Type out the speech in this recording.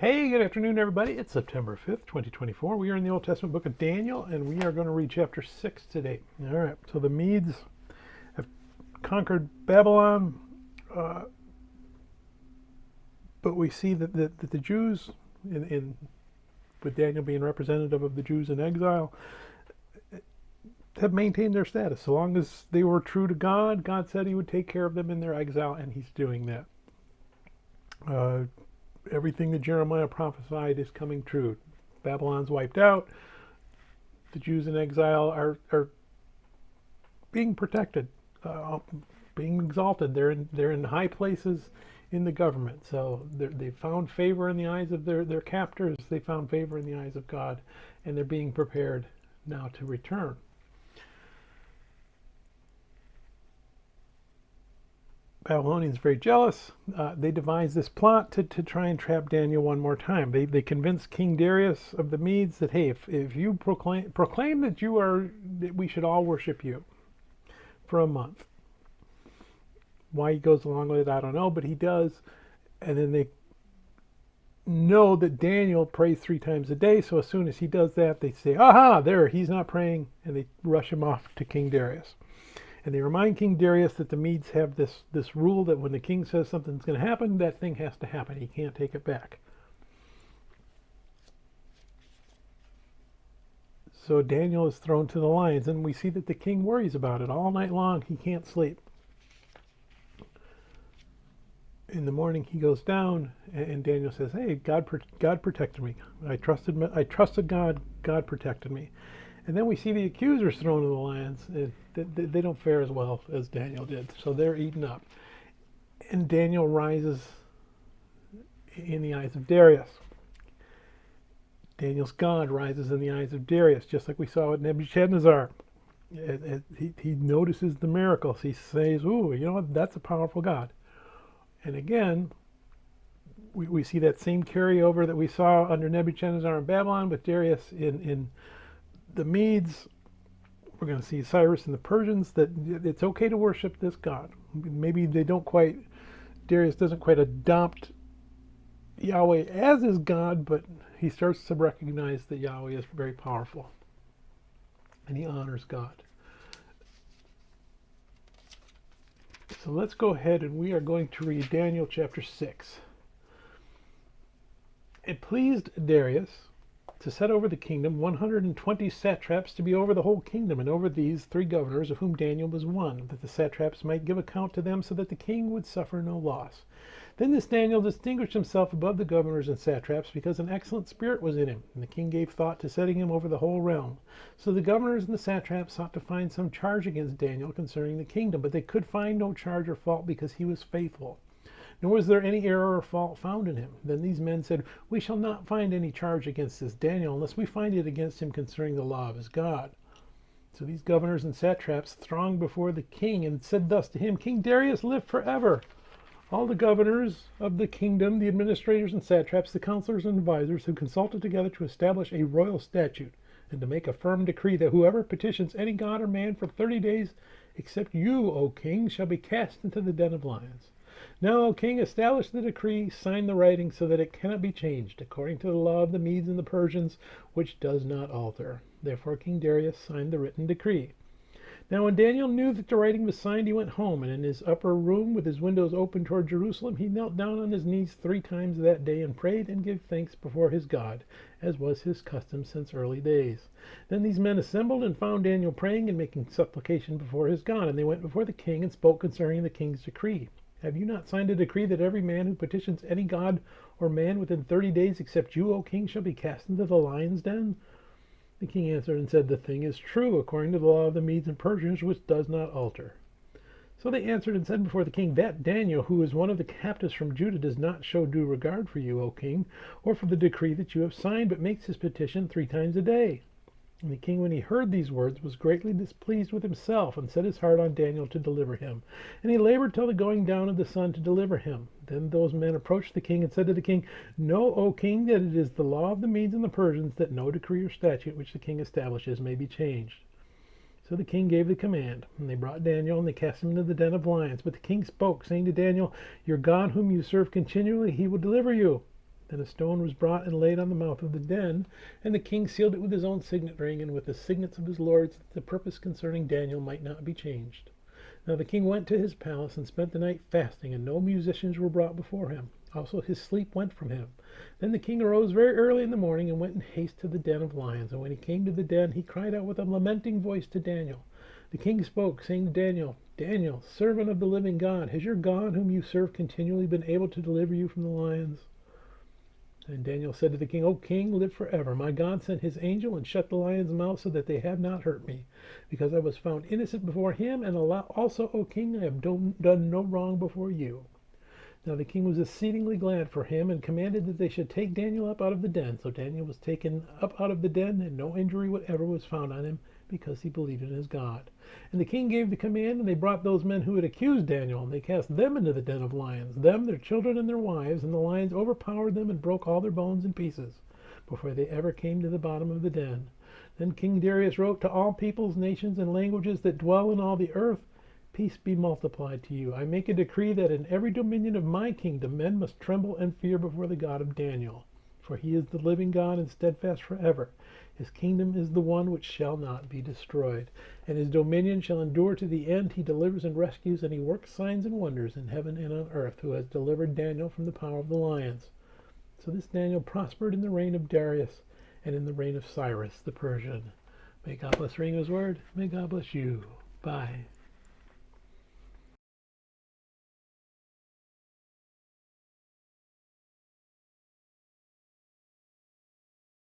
Hey, good afternoon, everybody. It's September 5th, 2024. We are in the Old Testament book of Daniel, and we are going to read chapter 6 today. All right, so the Medes have conquered Babylon, but we see that the Jews, with Daniel being representative of the Jews in exile, have maintained their status. So long as they were true to God, God said he would take care of them in their exile, and he's doing that. Everything that Jeremiah prophesied is coming true. Babylon's wiped out. The Jews in exile are being protected, being exalted. They're in high places in the government. So they found favor in the eyes of their captors. They found favor in the eyes of God, and they're being prepared now to return. Babylonians very jealous. They devised this plot to try and trap Daniel one more time. They convinced King Darius of the Medes that, hey, if you proclaim that we should all worship you for a month. Why he goes along with it, I don't know, but he does. And then they know that Daniel prays 3 times a day, so as soon as he does that, they say, aha, there, he's not praying, and they rush him off to King Darius. And they remind King Darius that the Medes have this rule that when the king says something's going to happen, that thing has to happen. He can't take it back. So Daniel is thrown to the lions, and we see that the king worries about it all night long. He can't sleep. In the morning, he goes down, and Daniel says, hey, God protected me. I trusted God. God protected me. And then we see the accusers thrown to the lions. They don't fare as well as Daniel did. So they're eaten up. And Daniel rises in the eyes of Darius. Daniel's God rises in the eyes of Darius, just like we saw with Nebuchadnezzar. He notices the miracles. He says, ooh, you know what? That's a powerful God. And again, we see that same carryover that we saw under Nebuchadnezzar in Babylon with Darius in the Medes. We're going to see Cyrus and the Persians, that it's okay to worship this God. Maybe Darius doesn't quite adopt Yahweh as his God, but he starts to recognize that Yahweh is very powerful. And he honors God. So let's go ahead and we are going to read Daniel chapter 6. It pleased Darius to set over the kingdom 120 satraps to be over the whole kingdom, and over these 3 governors, of whom Daniel was one, that the satraps might give account to them, so that the king would suffer no loss. Then this Daniel distinguished himself above the governors and satraps, because an excellent spirit was in him, and the king gave thought to setting him over the whole realm. So the governors and the satraps sought to find some charge against Daniel concerning the kingdom, but they could find no charge or fault, because he was faithful. Nor was there any error or fault found in him. Then these men said, we shall not find any charge against this Daniel, unless we find it against him concerning the law of his God. So these governors and satraps thronged before the king, and said thus to him, King Darius, live forever. All the governors of the kingdom, the administrators and satraps, the counselors and advisors, who consulted together to establish a royal statute, and to make a firm decree that whoever petitions any god or man for 30 days, except you, O king, shall be cast into the den of lions. Now, O king, establish the decree, sign the writing, so that it cannot be changed, according to the law of the Medes and the Persians, which does not alter. Therefore King Darius signed the written decree. Now when Daniel knew that the writing was signed, he went home, and in his upper room, with his windows open toward Jerusalem, he knelt down on his knees 3 times that day, and prayed and gave thanks before his God, as was his custom since early days. Then these men assembled, and found Daniel praying and making supplication before his God, and they went before the king, and spoke concerning the king's decree. Have you not signed a decree that every man who petitions any god or man within 30 days, except you, O king, shall be cast into the lion's den? The king answered and said, the thing is true, according to the law of the Medes and Persians, which does not alter. So they answered and said before the king, that Daniel, who is one of the captives from Judah, does not show due regard for you, O king, or for the decree that you have signed, but makes his petition 3 times a day. And the king, when he heard these words, was greatly displeased with himself, and set his heart on Daniel to deliver him. And he labored till the going down of the sun to deliver him. Then those men approached the king and said to the king, know, O king, that it is the law of the Medes and the Persians that no decree or statute which the king establishes may be changed. So the king gave the command, and they brought Daniel, and they cast him into the den of lions. But the king spoke, saying to Daniel, your God whom you serve continually, he will deliver you. Then a stone was brought and laid on the mouth of the den, and the king sealed it with his own signet ring and with the signets of his lords, that the purpose concerning Daniel might not be changed. Now the king went to his palace and spent the night fasting, and no musicians were brought before him. Also his sleep went from him. Then the king arose very early in the morning and went in haste to the den of lions. And when he came to the den, he cried out with a lamenting voice to Daniel. The king spoke, saying to Daniel, Daniel, servant of the living God, has your God, whom you serve continually, been able to deliver you from the lions? And Daniel said to the king, O king, live forever. My God sent his angel and shut the lions' mouths so that they have not hurt me, because I was found innocent before him, and also, O king, I have done no wrong before you. Now the king was exceedingly glad for him, and commanded that they should take Daniel up out of the den. So Daniel was taken up out of the den, and no injury whatever was found on him, because he believed in his God. And the king gave the command, and they brought those men who had accused Daniel, and they cast them into the den of lions, them, their children, and their wives, and the lions overpowered them and broke all their bones in pieces, before they ever came to the bottom of the den. Then King Darius wrote to all peoples, nations, and languages that dwell in all the earth, Peace be multiplied to you. I make a decree that in every dominion of my kingdom men must tremble and fear before the God of Daniel. For he is the living God and steadfast forever. His kingdom is the one which shall not be destroyed, and his dominion shall endure to the end. He delivers and rescues, and he works signs and wonders in heaven and on earth, who has delivered Daniel from the power of the lions. So this Daniel prospered in the reign of Darius and in the reign of Cyrus the Persian. May God bless the reading of his word. May God bless you. Bye.